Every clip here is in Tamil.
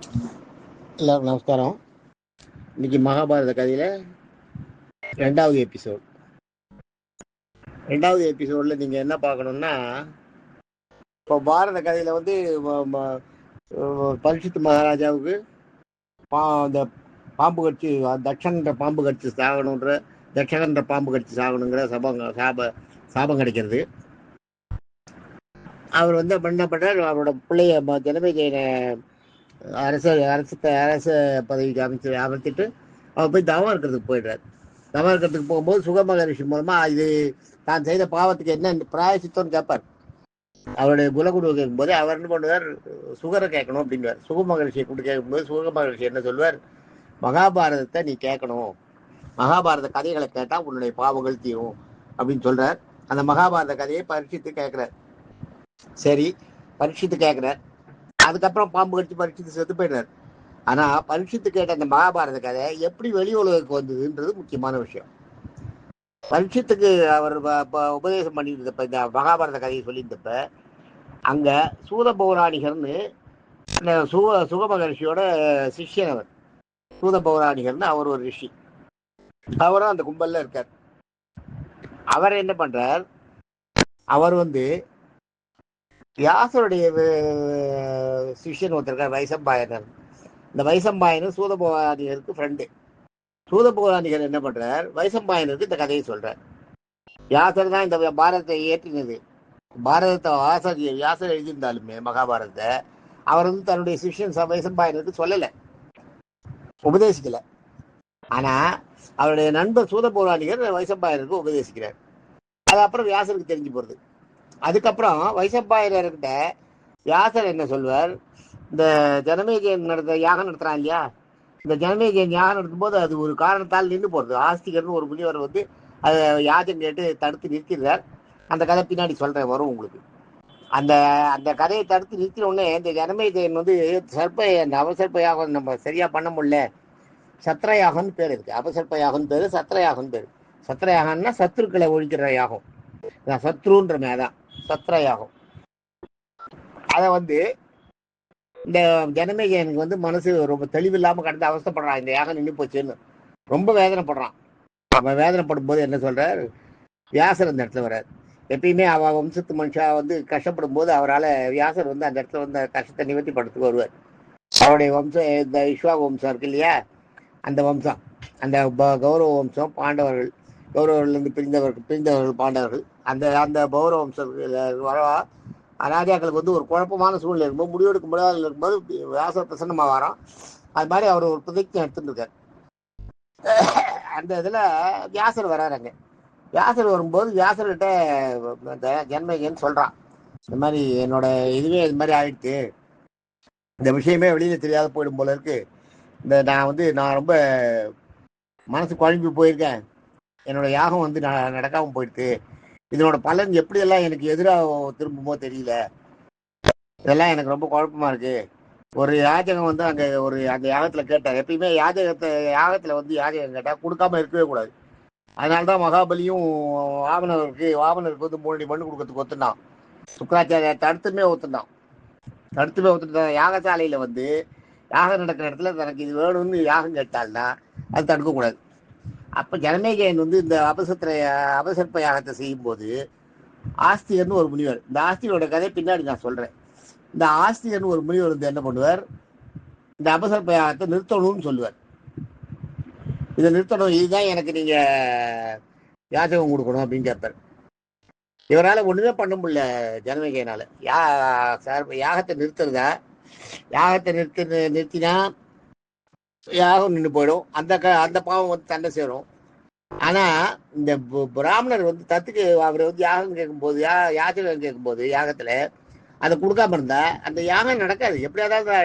எல்லாருக்கும் நமஸ்காரம். இன்னைக்கு மகாபாரத கதையில ரெண்டாவது எபிசோட். ரெண்டாவது எபிசோட்ல நீங்க என்ன பார்க்கணும்னா, இப்போ பாரத கதையில வந்து பரீட்சித் மகாராஜாவுக்கு அந்த பாம்பு கட்சி தட்சன்ற பாம்பு கட்சி சாகணுன்ற தட்சகன்ற பாம்பு கட்சி சாகணுங்கிற சாபம் கிடைக்கிறது. அவர் வந்து என்ன பண்றார், அவரோட பிள்ளைய ஜனமேஜயனை அரச பதவிக்கு அமைத்துட்டு அவர் போய் தவம் இருக்கிறதுக்கு போயிடுறாரு. தவம் இருக்கிறதுக்கு போகும்போது சுகமகரிஷி மூலமா இது தான் செய்த பாவத்துக்கு என்ன பிராயசித்தம்னு கேட்பார். அவருடைய குலகுரு கேட்கும்போது அவர் என்ன பண்ணுவார், சுகரை கேட்கணும் அப்படின்வார். சுகமகரிஷியை கூப்பிட்டு கேட்கும்போது சுகமகரிஷி என்ன சொல்வார், மகாபாரதத்தை நீ கேட்கணும், மகாபாரத கதைகளை கேட்டா உன்னுடைய பாவங்கள் தீரும் அப்படின்னு சொல்றார். அந்த மகாபாரத கதையை பரீட்சித்து கேட்கிறார். சரி, பரீட்சித்து கேட்கிறார். அதுக்கப்புறம் பாம்பு கடிச்சு பரீட்சித்து செத்து போயிடுறாரு. ஆனா பரீட்சித்து கேட்ட அந்த மகாபாரத கதை எப்படி வெளி உலகுக்கு வந்ததுன்றது முக்கியமான விஷயம். பரீட்சித்துக்கு அவர் உபதேசம் பண்ணிட்டு இருந்தப்ப, இந்த மகாபாரத கதையை சொல்லியிருந்தப்ப, அங்க சூத பௌராணிகர்னு சுகமகரிஷியோட சிஷ்யன் அவர். சூத பௌராணிகர்னு அவர் ஒரு ரிஷி, அவரும் அந்த கும்பல்ல இருக்கார். அவர் என்ன பண்றார், அவர் வந்து வியாசருடைய சிஷ்யன் ஒருத்தருக்கார், வைசம்பாயனர். இந்த வைசம்பாயனர் சூத பௌராணிகருக்கு ஃப்ரெண்டு. சூத பௌராணிகர் என்ன பண்றார், வைசம்பாயனருக்கு இந்த கதையை சொல்றார். வியாசர் தான் இந்த பாரதத்தை ஏற்றினது. பாரதத்தை வியாசர் எழுதியிருந்தாலுமே மகாபாரதத்தை அவர் வந்து தன்னுடைய சிஷ்யன் வைசம்பாயனருக்கு சொல்லலை, உபதேசிக்கல. ஆனா அவருடைய நண்பர் சூத பௌராணிகர் வைசம்பாயனருக்கு உபதேசிக்கிறார். அது அப்புறம் வியாசருக்கு தெரிஞ்சு போறது. அதுக்கப்புறம் வைசம்பாயனர்கிட்ட வியாசர் என்ன சொல்வார், இந்த ஜனமேஜயன் யாகம் நடத்துறான் இல்லையா, இந்த ஜனமேஜயன் யாகம் நடத்தும் போது அது ஒரு காரணத்தால் நின்று போறது. ஆஸ்திகர்னு ஒரு முனிவர் வந்து அதை யாகம் கேட்டு தடுத்து நிறுத்திடுறார். அந்த கதை பின்னாடி சொல்றேன், வரும் உங்களுக்கு. அந்த அந்த கதையை தடுத்து நிறுத்தின உடனே இந்த ஜனமேஜயன் வந்து அந்த அவசர்ப்ப யாகம் நம்ம சரியா பண்ண முடியல, சத்ரயாகம்னு பேர் இருக்கு. அபசர்ப்ப யாகம் பேரு, சத்ரயாகம் பேரு. சத்ரயாகம்னா சத்துருக்களை ஒழிக்கிற யாகம், சத்ருன்ற மேதான் சத்ரயாகம். அதை வந்து இந்த ஜனமேஜயனுக்கு வந்து மனசு ரொம்ப தெளிவில்லாம கடந்து அவஸ்தப்படுறான், இந்த யாகம் நின்று போச்சுன்னு ரொம்ப வேதனைப்படுறான். அவன் வேதனைப்படும் போது என்ன சொல்றார், வியாசர் அந்த இடத்துல வர்றார். எப்பயுமே அவ வம்சத்து மனுஷா வந்து கஷ்டப்படும் போது அவரால் வியாசர் வந்து அந்த இடத்துல வந்து கஷ்டத்தை நிவர்த்தி படுறதுக்கு வருவார். அவருடைய வம்சம் இந்த இஸ்வாக வம்சம் இருக்கு இல்லையா, அந்த வம்சம், அந்த கௌரவ வம்சம், பாண்டவர்கள், கௌரவர்லேருந்து பிரிந்தவர்கள் பாண்டவர்கள், அந்த அந்த பௌரவ வம்சம் வரவா ராஜாக்களுக்கு வந்து ஒரு குழப்பமான சூழ்நிலை இருக்கும்போது, முடிவெடுக்க முடியாத இருக்கும்போது வியாசர் பிரசன்னமாக வரோம். அது மாதிரி அவர் ஒரு பிரதிஜை எடுத்துட்டு இருக்கார். அந்த இதில் வியாசர் வர்றாருங்க. வியாசர் வரும்போது வியாசர்கிட்ட இந்த ஜனமேஜயன் சொல்கிறான், இந்த மாதிரி என்னோட இதுவே இது மாதிரி ஆயிடுச்சு, இந்த விஷயமே வெளியில் தெரியாத போயிடும் போல இருக்கு, நான் ரொம்ப மனசு குழம்பி போயிருக்கேன், என்னோட யாகம் வந்து நடக்காமல் போயிடுது, இதனோட பலன் எப்படியெல்லாம் எனக்கு எதிராக திரும்புமோ தெரியல, இதெல்லாம் எனக்கு ரொம்ப குழப்பமா இருக்கு. ஒரு யாஜகம் வந்து அங்கே அந்த யாகத்தில் கேட்டார். எப்பயுமே யாகத்தில் வந்து யாஜகம் கேட்டால் கொடுக்காம இருக்கவே கூடாது. அதனால்தான் மகாபலியும் வாமனருக்கு வந்து 3 மண்ணு கொடுக்கறதுக்கு ஒத்துனான். சுக்கராச்சாரிய தடுத்துமே ஒத்துட்டான். யாகசாலையில வந்து யாகம் நடக்கிற இடத்துல தனக்கு இது வேணும்னு யாகம் கேட்டால்னா அது தடுக்கக்கூடாது. அப்ப ஜனமேஜயன் வந்து இந்த அபசர்ப்ப யாகத்தை செய்யும் போது ஆஸ்திகர்னு ஒரு முனிவர், இந்த ஆஸ்திகரோட கதை பின்னாடி நான் சொல்றேன். இந்த ஆஸ்திகர்னு ஒரு முனிவர் வந்து என்ன பண்ணுவார், இந்த அபசர்ப்ப யாகத்தை நிறுத்தணும்னு சொல்லுவார். இதை நிறுத்தணும், இதுதான் எனக்கு நீங்க யாஜகம் கொடுக்கணும் அப்படின்னு கேட்பார். இவரால் ஒண்ணுமே பண்ண முடியல ஜனமேஜயனால. யாகத்தை நிறுத்துறதா, யாகத்தை நிறுத்தினா யாகம் நின்று போயிடும், அந்த பாவம் வந்து தண்டை சேரும். ஆனா இந்த பிராமணர் வந்து தத்துக்கு அவர் வந்து யாகம் கேட்கும்போது யாஜகம் கேட்கும்போது யாகத்துல அதை கொடுக்காம இருந்தா அந்த யாகம் நடக்காது, எப்படியாவது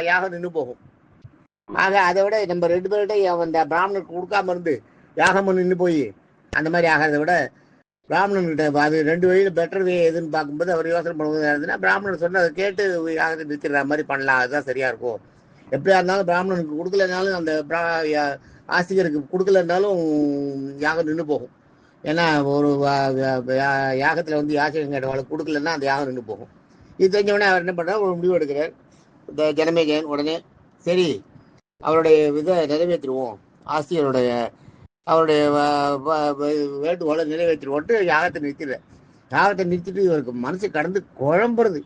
யாகம் நின்று போகும். ஆக அதை விட நம்ம 2 பேர்கிட்ட அந்த பிராமணருக்கு கொடுக்காம இருந்து யாகம் நின்று போய் அந்த மாதிரி ஆகிறத விட பிராமணன்கிட்ட அது 2 வழியில பெட்டர் வே எதுன்னு பார்க்கும்போது அவர் யோசனை பண்ணும்போது பிராமணர் சொன்ன அதை கேட்டு யாகத்தை நிறுத்திடுற மாதிரி பண்ணலாம், அதுதான் சரியா இருக்கும். எப்படியா இருந்தாலும் பிராமணனுக்கு கொடுக்கலனாலும் அந்த ஆஸ்திகருக்கு கொடுக்கலன்னாலும் யாகம் நின்று போகும். ஏன்னா ஒரு யாகத்தில் வந்து யாசகம் கேட்டவங்களுக்கு கொடுக்கலன்னா அந்த யாகம் நின்று போகும். இது தெரிஞ்சவொடனே அவர் என்ன பண்ணுறார், ஒரு முடிவு எடுக்கிறார் இந்த ஜனமேஜயன். உடனே சரி அவருடைய இதை நிறைவேற்றுவோம், ஆசிரியருடைய அவருடைய வேண்டுகோளை நிறைவேற்றிடுவோன்ட்டு யாகத்தை நிறுத்திடுறேன். யாகத்தை நிறுத்திட்டு இவருக்கு மனசு கடந்து குழம்புறது,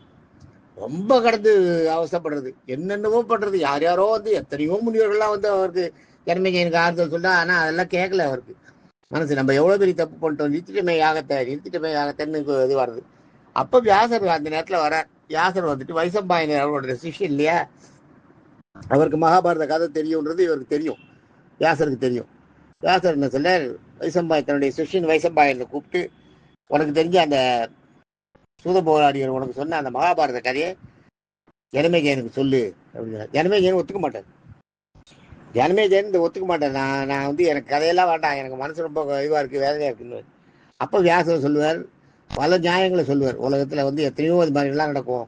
ரொம்ப கடந்து அவசப்படுறது, என்னென்னவோ பண்றது. யார் யாரோ வந்து எத்தனையோ முனிவர்கள்லாம் வந்து அவருக்கு ஜனமேஜயனுக்கு ஆறுதல் சொல்ல, ஆனால் அதெல்லாம் கேட்கல அவருக்கு. மனசு நம்ம எவ்வளோ பெரிய தப்பு பண்ணிட்டோம், நிறுத்திட்டமே யாகத்தைன்னு இது வருது. அப்போ வியாசர் அந்த நேரத்தில் வரார். வியாசர் வந்துட்டு வைசம்பாயனர் அவரோட சிஷ்யன் இல்லையா, அவருக்கு மகாபாரத கதை தெரியுன்றது இவருக்கு தெரியும், வியாசருக்கு தெரியும். வியாசர் என்ன சொல்ல, வைசம்பாய் தன்னுடைய சிஷ்யன் வைசம்பாயனை கூப்பிட்டு, உனக்கு தெரிஞ்ச அந்த சூத போராடியர் உனக்கு சொன்ன அந்த மகாபாரத கதையை ஜனமேஜயனுக்கு சொல்லு அப்படின்னா. ஜனமேஜயன் ஒத்துக்க மாட்டார். ஜனமேஜயன் இந்த ஒத்துக்க மாட்டேன், நான் வந்து எனக்கு கதையெல்லாம் வேண்டாம், எனக்கு மனசு ரொம்ப இதுவாக இருக்குது, வேதனையாக இருக்குன்னு. அப்போ வியாசர் சொல்லுவார், பல நியாயங்களை சொல்லுவார். உலகத்தில் வந்து எத்தனையோ இது மாதிரிலாம் நடக்கும்,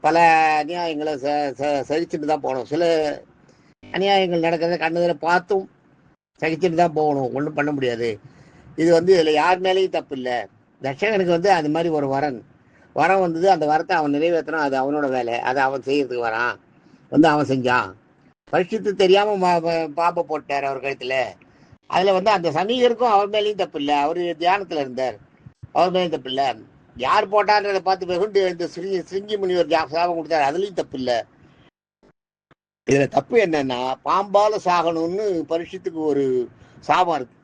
பல அநியாயங்களை சகிச்சுட்டு தான் போகணும். சில அநியாயங்கள் நடக்கிறத கண்ணதில் பார்த்தும் சகிச்சுட்டு தான் போகணும், ஒன்றும் பண்ண முடியாது. இது வந்து இதில் யார் மேலேயும் தப்பு இல்லை. தட்சகனுக்கு வந்து அது மாதிரி ஒரு வரம் வந்தது, அந்த வரத்தை அவன் நிறைவேற்றணும், அது அவனோட வேலை, அதை அவன் செய்யறதுக்கு வரான், வந்து அவன் செஞ்சான். பரீட்சித்து தெரியாமல் பாம்பை போட்டார் அவர் கழுத்தில். அதில் வந்து அந்த சமீகருக்கும் அவர் மேலேயும் தப்பு இல்லை, அவர் தியானத்தில் இருந்தார், அவர் மேலேயும் தப்பு இல்லை. யார் போட்டான்றதை பார்த்து வெகுண்டு எழுந்து சிருங்கி முனிவர் சாபம் கொடுத்தார், அதுலேயும் தப்பு இல்லை. இதில் தப்பு என்னன்னா, பாம்பால் சாகணும்னு பரீட்சித்துக்கு ஒரு சாபம் இருக்கு.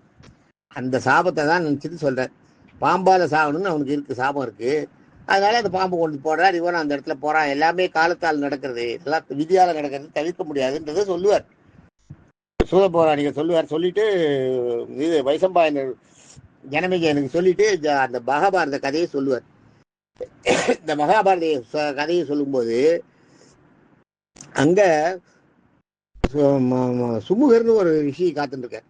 அந்த சாபத்தை தான் நினச்சிட்டு சொல்கிறேன். பாம்பால் சாகணும்னு அவனுக்கு இருக்குது, சாபம் இருக்குது. அதனால அந்த பாம்பு கொண்டு போடுறார், இவன் அந்த இடத்துல போகிறான். எல்லாமே காலத்தால் நடக்கிறது, எல்லாம் விதியால் நடக்கிறது, தவிர்க்க முடியாதுன்றதை சொல்லுவார் சூத போராளிகள் சொல்லுவார். சொல்லிட்டு இது வைசம்பாயனர் ஜனமேஜயனுக்கு சொல்லிட்டு அந்த மகாபாரத கதையை சொல்லுவார். இந்த மகாபாரத கதையை சொல்லும்போது அங்க சுமுகர்னு ஒரு ரிஷி காத்துருக்கார்,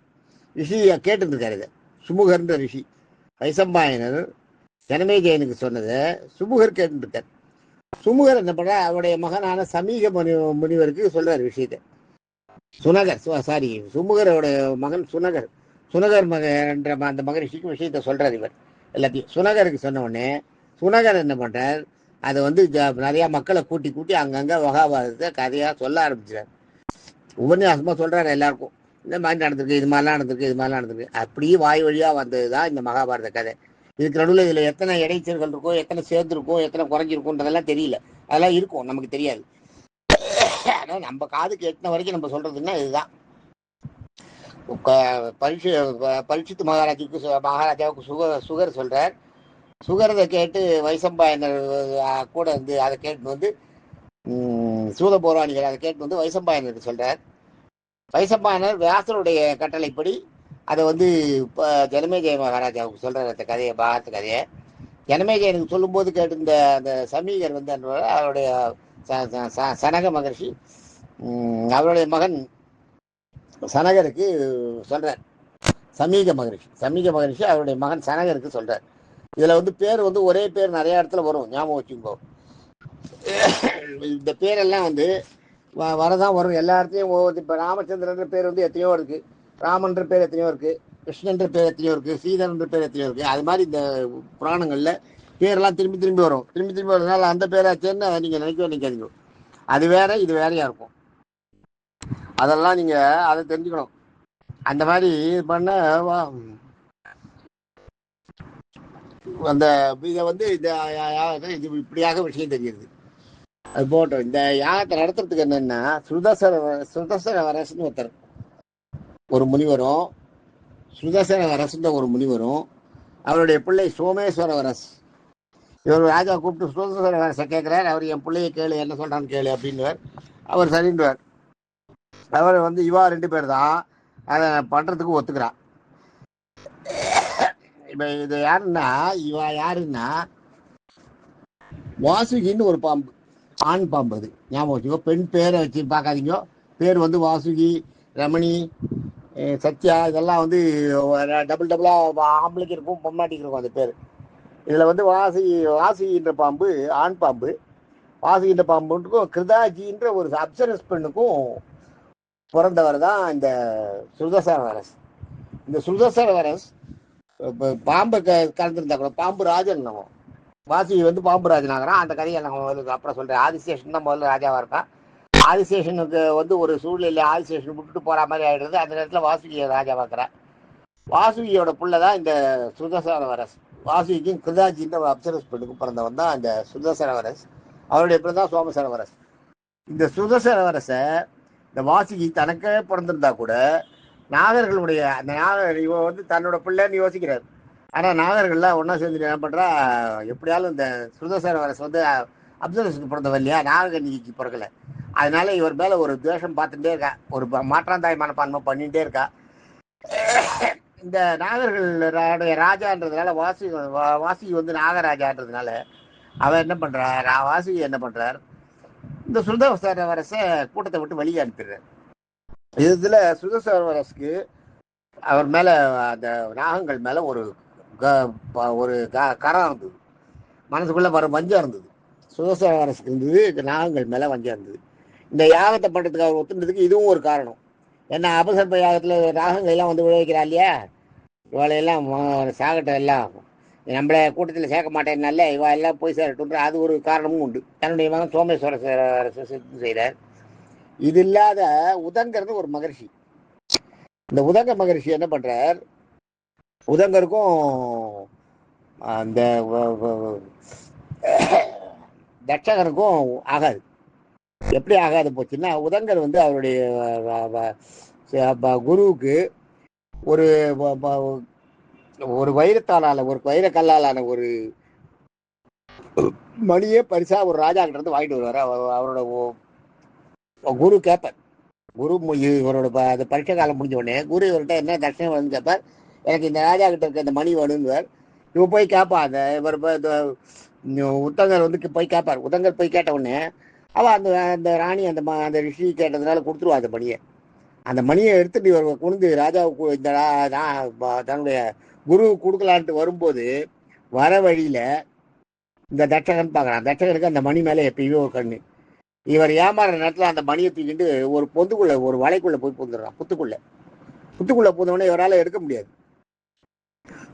ரிஷி கேட்டுருக்காரு. இதை சுமுகர்ன்ற ரிஷி வைசம்பாயனர் ஜனமேஜயனுக்கு சொன்னதை சுமுகர் கேட்டுருக்கார். சுமுகர் என்ன பண்ற, அவருடைய மகனான சமீக முனிவருக்கு சொல்றாரு விஷயத்தை. சுமுகரோடைய மகன் சுனகர் என்ற அந்த மகரிஷிக்கு விஷயத்த சொல்றாரு இவர் எல்லாத்தையும். சுனகருக்கு சொன்ன உடனே சுனகர் என்ன பண்றார், அதை வந்து நிறைய மக்களை கூட்டி அங்கங்க மகாபாரதத்தை கதையா சொல்ல ஆரம்பிச்சார். உபன்யாசமா சொல்றாரு எல்லாருக்கும், இந்த மாதிரி நடந்திருக்கு, இது மாதிரிலாம் நடந்திருக்கு. அப்படியே வாய் வழியா வந்ததுதான் இந்த மகாபாரத கதை. இதுக்கு நடுவில் இதுல எத்தனை இடைச்சல்கள் இருக்கும், எத்தனை சேர்ந்துருக்கும், எத்தனை குறைஞ்சிருக்கும்ன்றதெல்லாம் தெரியல. அதெல்லாம் இருக்கும், நமக்கு தெரியாது. ஆனா நம்ம காதுக்கு எட்டின வரைக்கும் நம்ம சொல்றதுன்னா இதுதான். பரீட்சித்து மகாராஜாவுக்கு சுகர் சொல்றார். சுகரதை கேட்டு வைசம்பாயனர் கூட இருந்து அதை கேட்டு வந்து சூத போராளிகள் அதை கேட்டு வந்து வைசம்பாயனருக்கு சொல்றார். வைசம்பாயனர் வியாசருடைய கட்டளைப்படி அதை வந்து ஜனமேஜய மகாராஜாவுக்கு சொல்றார் அந்த கதையை, பாரத கதையை. ஜனமேஜயனுக்கு சொல்லும்போது கேட்டு இந்த அந்த சமீகர் வந்து அவருடைய சனக மகர்ஷி அவருடைய மகன் சனகருக்கு சொல்றார். சமீக மகரிஷி அவருடைய மகன் சனகருக்கு சொல்றார். இதுல வந்து பேர் வந்து ஒரே பேர் நிறைய இடத்துல வரும், ஞாபகம் வச்சுக்கோ. இந்த பேரெல்லாம் வந்து வரதான் வரும் எல்லா இடத்துலையும். இப்போ ராமச்சந்திரன்ற பேர் வந்து எத்தனையோ இருக்கு, ராமன்ற பேர் எத்தனையோ இருக்கு, கிருஷ்ணன்ற பேர் எத்தனையோ இருக்கு, சீதன்ற பேர் எத்தனையோ இருக்கு. அது மாதிரி இந்த புராணங்கள்ல பேரெல்லாம் திரும்பி வரும். திரும்பி வரதுனால அந்த பேராச்சேன்னு நீங்க நினைக்காதீங்க. அது வேற, இது வேறையா இருக்கும். அதெல்லாம் நீங்க அதை தெரிஞ்சுக்கணும். அந்த மாதிரி பண்ண அந்த இதை வந்து இது இப்படியாக விஷயம் தெரியுது. அது போட்டோம். இந்த யாகத்தை நடத்துறதுக்கு என்னன்னா, சுதசரவரசன் ஒருத்தர் ஒரு முனிவரும், சுதசரவரசன் ஒரு முனிவரும், அவருடைய பிள்ளை சோமேஸ்வரவரஸ். இவர் ராஜா கூப்பிட்டு சுதசரவரச கேட்கிறார், அவர் என் பிள்ளையை கேளு, என்ன சொல்றான்னு கேளு அப்படின்னுவார். அவர் சரின்றார். அவர் வந்து இவா 2 பேர் தான் அதை பண்றதுக்கு ஒத்துக்கிறான். இப்ப இது யாருன்னா வாசுகின்னு ஒரு பாம்பு, ஆண் பாம்பு. அது ஞாபகம் வச்சுக்கோ, பெண் பேரை வச்சு பார்க்காதீங்க. பேர் வந்து வாசுகி, ரமணி, சத்யா, இதெல்லாம் வந்து டபுளா ஆம்பளைக்கு இருக்கும், பொம்னாட்டிக்கு இருக்கும் அந்த பேர். இதுல வந்து வாசுகின்ற பாம்பு ஆண் பாம்பு. வாசுகின்ற பாம்புக்கும் கிருதாஜின்ற ஒரு அப்சரஸ் பெண்ணுக்கும் பிறந்தவர் தான் இந்த சுதசரவரஸ். இந்த சுதசரவரஸ் பாம்பை கலந்துருந்தா கூட பாம்பு ராஜன். நம்ம வாசுகி வந்து பாம்பு ராஜன் ஆகிறான். அந்த கதையை நான் அப்புறம் சொல்றேன். ஆதிசேஷன் தான் முதல்ல ராஜாவா இருக்கான். ஆதிசேஷனுக்கு வந்து ஒரு சூழ்நிலை ஆதிசேஷன் விட்டுட்டு போற மாதிரி ஆயிடுறது. அந்த நேரத்தில் வாசுகியை ராஜா பார்க்குறேன். வாசுகியோட புள்ள தான் இந்த சுதசரவரஸ். வாசுகிக்கும் கிருதாஜின்ற ஒரு அப்சரஸ் பெண்ணுக்கு பிறந்தவன் தான் இந்த சுதசரவரஸ். அவருடைய பிறந்த தான் சோமசரவரஸ். இந்த சுதசரவரசை இந்த வாசுகி தனக்கே பிறந்திருந்தா கூட நாகர்களுடைய அந்த நாகர் இவ வந்து தன்னோட பிள்ளைன்னு யோசிக்கிறார். ஆனால் நாகர்கள்லாம் ஒன்றா சேர்ந்துட்டு என்ன பண்ணுறா, எப்படியாலும் இந்த சுதசரவரஸ் வந்து அப்சரஸுக்கு பிறந்தவன் இல்லையா, நாககன்னிக்கு பிறக்கல. அதனால இவர் மேலே ஒரு துவேஷம் பார்த்துட்டே இருக்கா, ஒரு மாற்றாந்தாய் மனப்பான்மை பண்ணிகிட்டே இருக்கா. இந்த நாகர்களுடைய ராஜான்றதுனால வாசுகி வந்து நாகராஜான்றதுனால அவர் என்ன பண்றார், வாசுகி என்ன பண்றார், இந்த சுதசரவரசை கூட்டத்தை விட்டு வெளியே அனுப்பிடுறார். இதுல சுதசரவரசுக்கு அவர் மேல அந்த நாகங்கள் மேல ஒரு கரம் இருந்தது, மனசுக்குள்ள வர வஞ்சம் இருந்தது. சுதசரவரசுக்கு இருந்தது, இந்த நாகங்கள் மேல வஞ்சம் இருந்தது. இந்த யாகத்தை பண்றதுக்கு அவர் ஒத்துன்றதுக்கு இதுவும் ஒரு காரணம். ஏன்னா அபசர்ப்ப யாகத்துல நாகங்கள் எல்லாம் வந்து விளைவிக்கிறா இல்லையா, இவளையெல்லாம் சாகட்டம் எல்லாம் நம்மள கூட்டத்தில் சேர்க்க மாட்டேன்னால இவ எல்லாம் போய் சேரட்டுன்ற அது ஒரு காரணமும் உண்டு. தன்னுடைய மகன் சோமேஸ்வர செய்கிறார். இது இல்லாத உதங்கிறது ஒரு மகர்ஷி. இந்த உதங்க மகர்ஷி என்ன பண்றார், உதங்கருக்கும் அந்த தட்சகனுக்கும் ஆகாது. எப்படி ஆகாது போச்சுன்னா, உதங்கர் வந்து அவருடைய குருவுக்கு ஒரு ஒரு வைரத்தாலான ஒரு வைரக்கல்லாலான ஒரு மணியே பரிசா ஒரு ராஜா கிட்ட இருந்து வாங்கிட்டு வருவார். அவரோட குரு கேட்பார். குரு இவரோட அந்த பரீட்சை காலம் முடிஞ்ச உடனே குரு இவர்கிட்ட என்ன தட்சணை வேணும்னு கேட்பார். எனக்கு இந்த ராஜா கிட்ட இருக்க இந்த மணி வேணும்னுவார். இவ போய் கேட்பா. அந்த இவர் உத்தங்கர் வந்து போய் கேட்பார். உதங்கர் போய் கேட்ட உடனே அவள் அந்த அந்த ராணி அந்த ரிஷி கேட்டதுனால கொடுத்துருவா அந்த மணியை. அந்த மணியை எடுத்துட்டு இவர் கொண்டு ராஜாவுக்கு இந்த தன்னுடைய குரு கொடுக்கலான்ட்டு வரும்போது வர வழியில இந்த தட்சகன் பார்க்குறான். தட்சகனுக்கு அந்த மணி மேலே எப்பயுமே ஒரு கண்ணு. இவர் ஏமாறுற நேரத்தில் அந்த மணியை தூக்கிட்டு ஒரு பொந்துக்குள்ள ஒரு வலைக்குள்ள போய் புந்துடுறான். புத்துக்குள்ள பூந்தவொடனே இவரால் எடுக்க முடியாது.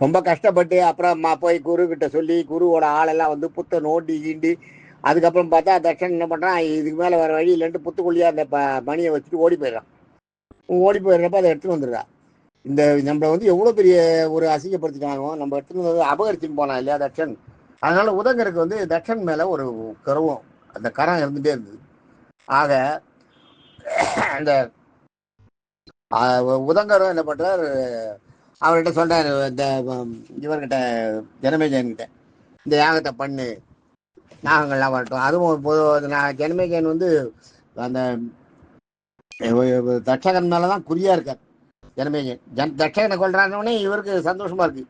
ரொம்ப கஷ்டப்பட்டு அப்புறம் போய் குரு கிட்ட சொல்லி குருவோட ஆளெல்லாம் வந்து புத்தை நோண்டி கீண்டி அதுக்கப்புறம் பார்த்தா தட்சன் என்ன பண்ணுறான், இதுக்கு மேலே வர வழி இல்லைன்ட்டு புத்துக்குள்ளேயே அந்த மணியை வச்சுட்டு ஓடி போயிடுறான். ஓடி போயிடுறப்ப அதை எடுத்துன்னு வந்துடுறா. இந்த நம்மளை வந்து எவ்வளோ பெரிய ஒரு அசிங்கப்படுத்திட்டாங்க, நம்ம எடுத்துன்னு வந்து அபகரிச்சுன்னு போனான் இல்லையா தட்சன். அதனால உதங்கருக்கு வந்து தட்சன் மேலே ஒரு கருவம், அந்த கரம் இருந்துகிட்டே இருந்தது. ஆக அந்த உதங்கரும் என்ன பண்றார், அவர்கிட்ட சொல்றாரு இந்த இவர்கிட்ட ஜனமேஜன்கிட்ட, இந்த யாகத்தை பண்ணு, நாகங்கள்லாம் வரட்டும். அதுவும் ஜனமேஜன் வந்து அந்த தட்சகன் மேலதான் குறியா இருக்கார். ஜனமேஜன் தட்சகனை கொள்றானே இவருக்கு சந்தோஷமா இருக்கு.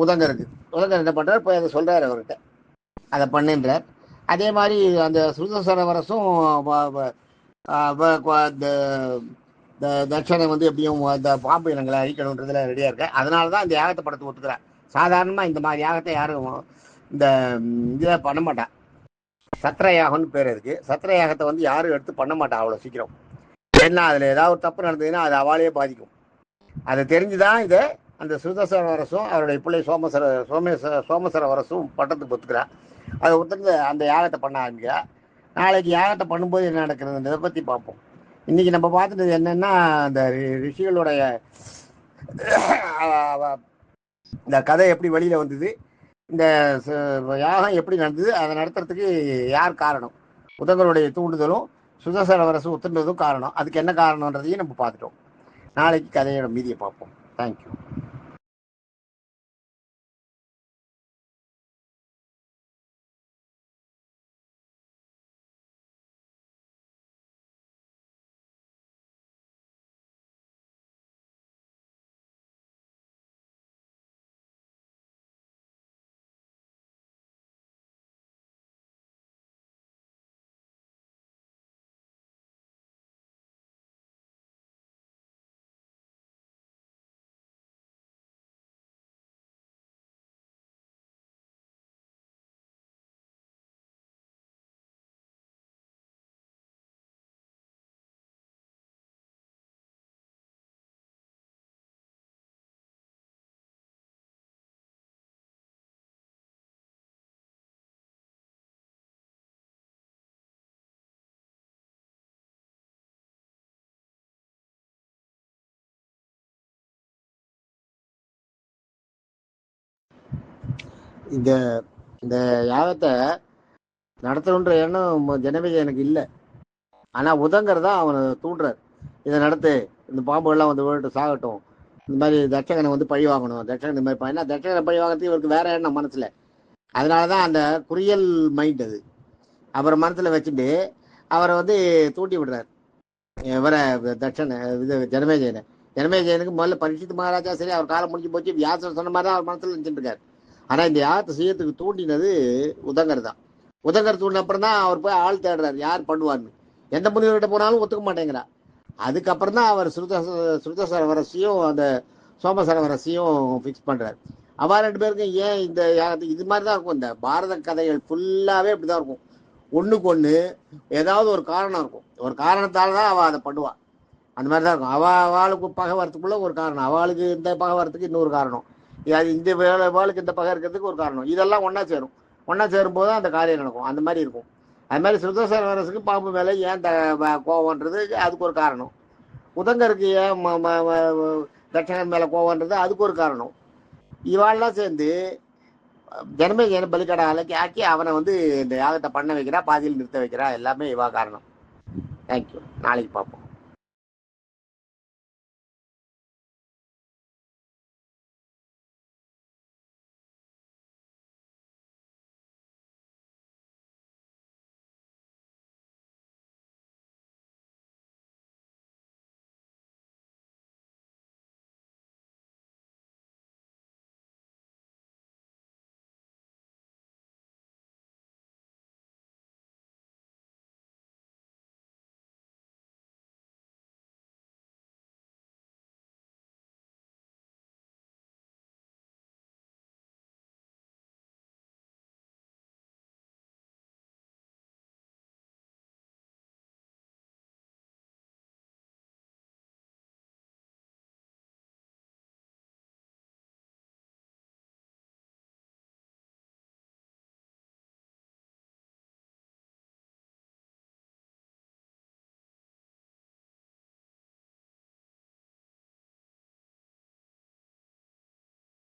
உதங்கருக்கு என்ன பண்றாரு, போய் அதை சொல்றாரு அவர்கிட்ட, அதை பண்ணுன்றார். அதே மாதிரி அந்த சுதசரவரசும் தட்சணை வந்து எப்படியும் இந்த பாம்பு இனங்களை அழிக்கணுன்றதுல ரெடியா இருக்க. அதனால தான் இந்த யாகத்தை படத்தை ஒத்துக்கிறேன். சாதாரணமா இந்த மாதிரி யாகத்தை யாரும் இந்த இதை பண்ண மாட்டான். சத்திர யாகம்னு பேர் இருக்கு. சத்திர யாகத்தை வந்து யாரும் எடுத்து பண்ண மாட்டான் அவ்வளோ சீக்கிரம். ஏன்னா அதில் ஏதாவது ஒரு தப்பு நடந்ததுன்னா அது அவளையே பாதிக்கும். அதை தெரிஞ்சுதான் இதை அந்த சுதசரவரசும் அவருடைய பிள்ளை சோமசரவரசும் பட்டத்துக்கு ஒத்துக்கிறான். அதை ஒத்துந்து அந்த யாகத்தை பண்ண ஆரம்பிக்கிறா. நாளைக்கு யாகத்தை பண்ணும்போது என்ன நடக்கிறதுன்றதை பற்றி பார்ப்போம். இன்னைக்கு நம்ம பார்த்துட்டது என்னன்னா, அந்த ரிஷிகளுடைய இந்த கதை எப்படி வெளியில வந்தது, இந்த யாகம் எப்படி நடந்தது, அதை நடத்துறதுக்கு யார் காரணம், உதங்கருடைய தூண்டுதலும் சுதசரவரசு ஒத்துன்றதும் காரணம். அதுக்கு என்ன காரணம்ன்றதையும் நம்ம பார்த்துட்டோம். நாளைக்கு கதையோட மீதியை பார்ப்போம். தேங்க்யூ. இந்த இந்த யாகத்தை நடத்தணுன்ற எண்ணம் ஜனமேஜயனுக்கு இல்லை. ஆனா உதங்கறதா அவனை தூண்டுறாரு, இதை நடத்து, இந்த பாம்புகள்லாம் வந்து விழுட்டு சாகட்டும், இந்த மாதிரி தட்சகனை வந்து பழி வாங்கணும், தட்சகன் இந்த மாதிரி ஏன்னா தட்சகனை பழி வாங்கிறதுக்கு இவருக்கு வேற எண்ணம் மனசுல. அதனாலதான் அந்த குறியல் மைண்ட் அது அவரை மனசுல வச்சுட்டு அவரை வந்து தூண்டி விடுறாரு. இவரை தட்சனை இது ஜனமேஜயனை. ஜனமேஜயனுக்கு முதல்ல பரீட்சித் மகாராஜா சரி அவர் காலம் முடிஞ்சு போச்சு, வியாசர் சொன்ன மாதிரி தான் அவர் மனசுல நினைச்சிட்டு இருக்காரு. ஆனா இந்த யாகத்தை செய்யறதுக்கு தூண்டினது உதங்கர் தான். உதங்கர் தூண்டின அப்புறம் தான் அவர் போய் ஆள் தேடுறாரு யார் பண்ணுவார்னு. எந்த முனிவர்கிட்ட போனாலும் ஒத்துக்க மாட்டேங்கிறா. அதுக்கப்புறம் தான் அவர் ஸ்ருதசரவரசியும் அந்த சோமசரவரசியும் ஃபிக்ஸ் பண்றாரு. அவா 2 பேருக்கும் ஏன் இந்த யாகத்துக்கு இது மாதிரி தான் இருக்கும். இந்த பாரத கதைகள் ஃபுல்லாவே இப்படிதான் இருக்கும். ஒண்ணுக்கு ஒண்ணு ஏதாவது ஒரு காரணம் இருக்கும். ஒரு காரணத்தால தான் அவள் அதை பண்ணுவா. அந்த மாதிரி தான் இருக்கும். அவளுக்கு பகை வரத்துக்குள்ள ஒரு காரணம், அவளுக்கு இந்த பகை வரத்துக்கு இன்னொரு காரணம், அது இந்த வேளுக்கு இந்த பகை இருக்கிறதுக்கு ஒரு காரணம். இதெல்லாம் ஒன்னா சேரும். ஒன்னா சேரும்போது அந்த காரியம் நடக்கும். அந்த மாதிரி இருக்கும். அது மாதிரி ஸ்ருதசரவரசுக்கு பாம்பு மேலே ஏன் கோவம்ன்றது அதுக்கு ஒரு காரணம். உதங்கருக்கு ஏன் தட்சகன் மேலே கோவம்ன்றது அதுக்கு ஒரு காரணம். இவாள்லாம் சேர்ந்து ஜனமேஜயனை பலிக்கடை ஆக்கி அவனை வந்து இந்த யாகத்தை பண்ண வைக்கிறா, பாதியில் நிறுத்த வைக்கிறா. எல்லாமே இவா காரணம். தேங்க்யூ. நாளைக்கு பார்ப்போம்.